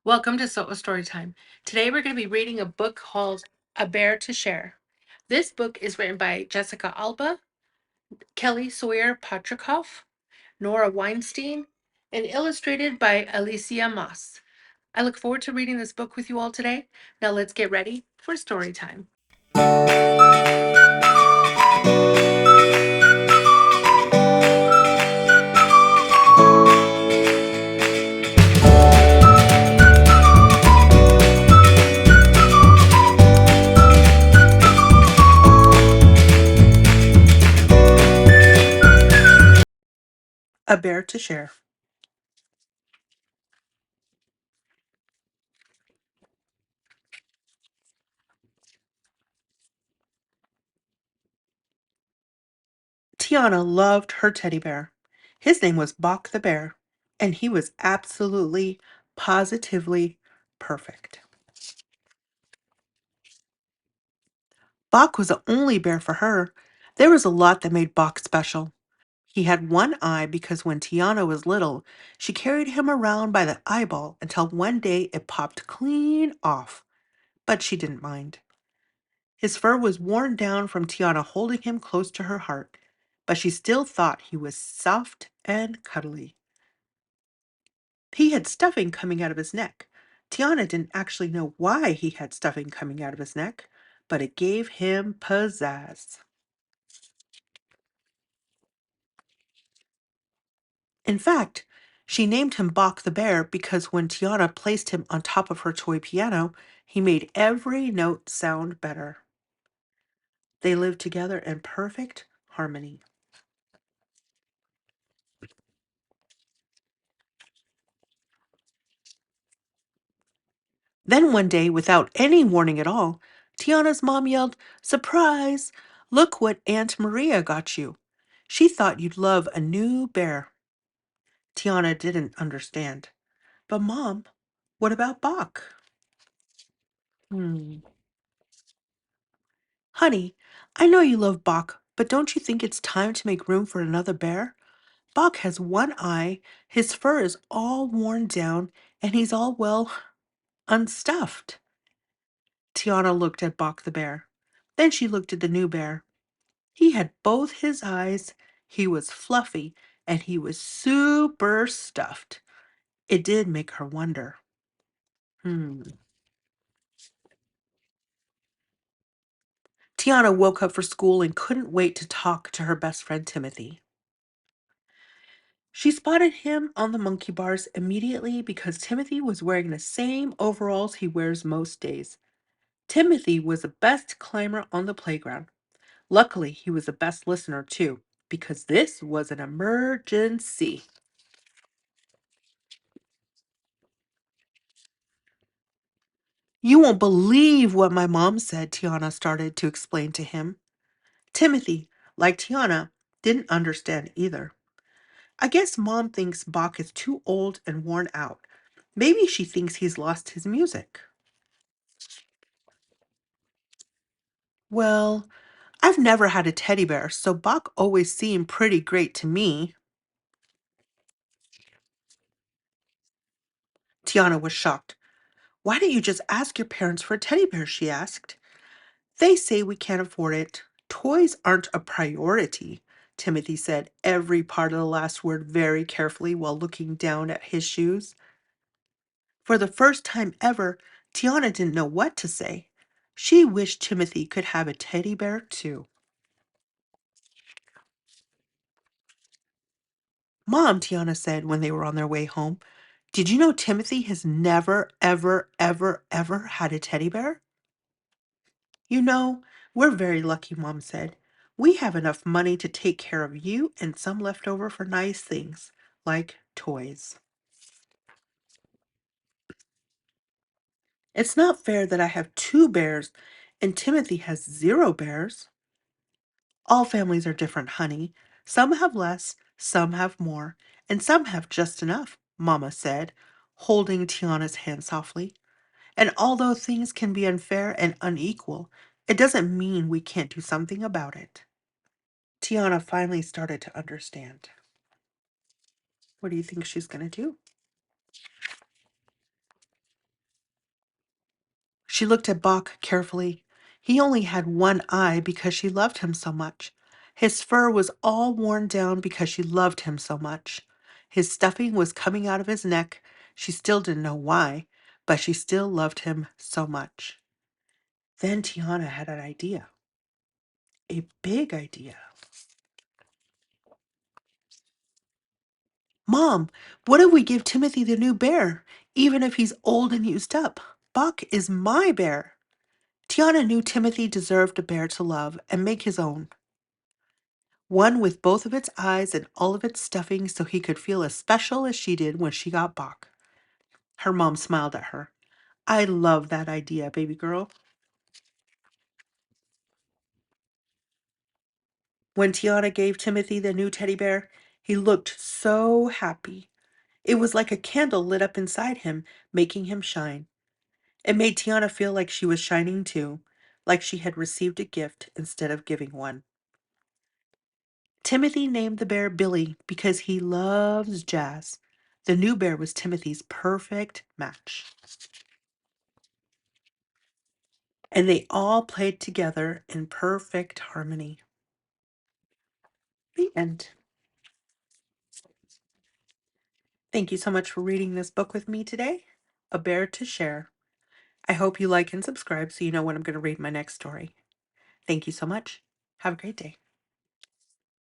Welcome to Storytime. Today we're going to be reading a book called A Bear to Share. This book is written by Jessica Alba, Kelly Sawyer Patricof, Norah Weinstein, and illustrated by Alicia Moss. I look forward to reading this book with you all today. Now let's get ready for story time. A Bear to Share. Tiana loved her teddy bear. His name was Bach the bear, and he was absolutely, positively perfect. Bach was the only bear for her. There was a lot that made Bach special. He had one eye because when Tiana was little, she carried him around by the eyeball until one day it popped clean off, but she didn't mind. His fur was worn down from Tiana holding him close to her heart, but she still thought he was soft and cuddly. He had stuffing coming out of his neck. Tiana didn't actually know why he had stuffing coming out of his neck, but it gave him pizzazz. In fact, she named him Bach the bear because when Tiana placed him on top of her toy piano, he made every note sound better. They lived together in perfect harmony. Then one day, without any warning at all, Tiana's mom yelled, "Surprise! Look what Aunt Maria got you. She thought you'd love a new bear." Tiana didn't understand. "But Mom, what about Bach?" "Hmm. Honey, I know you love Bach, but don't you think it's time to make room for another bear? Bach has one eye, his fur is all worn down, and he's all, well, unstuffed." Tiana looked at Bach the bear. Then she looked at the new bear. He had both his eyes, he was fluffy, and he was super stuffed. It did make her wonder. Hmm. Tiana woke up for school and couldn't wait to talk to her best friend Timothy. She spotted him on the monkey bars immediately because Timothy was wearing the same overalls he wears most days. Timothy was the best climber on the playground. Luckily, he was the best listener too, because this was an emergency. "You won't believe what my mom said," Tiana started to explain to him. Timothy, like Tiana, didn't understand either. "I guess Mom thinks Bach is too old and worn out. Maybe she thinks he's lost his music." "Well, I've never had a teddy bear, so Bach always seemed pretty great to me." Tiana was shocked. "Why didn't you just ask your parents for a teddy bear?" she asked. "They say we can't afford it. Toys aren't a priority," Timothy said every part of the last word very carefully while looking down at his shoes. For the first time ever, Tiana didn't know what to say. She wished Timothy could have a teddy bear too. "Mom," Tiana said when they were on their way home, "did you know Timothy has never, ever, ever, ever had a teddy bear?" "You know, we're very lucky," Mom said. "We have enough money to take care of you and some left over for nice things, like toys." "It's not fair that I have two bears and Timothy has zero bears." "All families are different, honey. Some have less, some have more, and some have just enough," Mama said, holding Tiana's hand softly. "And although things can be unfair and unequal, it doesn't mean we can't do something about it." Tiana finally started to understand. What do you think she's going to do? She looked at Bach carefully. He only had one eye because she loved him so much. His fur was all worn down because she loved him so much. His stuffing was coming out of his neck. She still didn't know why, but she still loved him so much. Then Tiana had an idea, a big idea. Mom, what if we give Timothy the new bear, even if he's old and used up? Buck is my bear. Tiana knew Timothy deserved a bear to love and make his own. One with both of its eyes and all of its stuffing so he could feel as special as she did when she got Bach. Her mom smiled at her. I love that idea, baby girl. When Tiana gave Timothy the new teddy bear, he looked so happy. It was like a candle lit up inside him, making him shine. It made Tiana feel like she was shining too, like she had received a gift instead of giving one. Timothy named the bear Billy because he loves jazz. The new bear was Timothy's perfect match. And they all played together in perfect harmony. The end. Thank you so much for reading this book with me today, A Bear to Share. I hope you like and subscribe so you know when I'm going to read my next story. Thank you so much. Have a great day.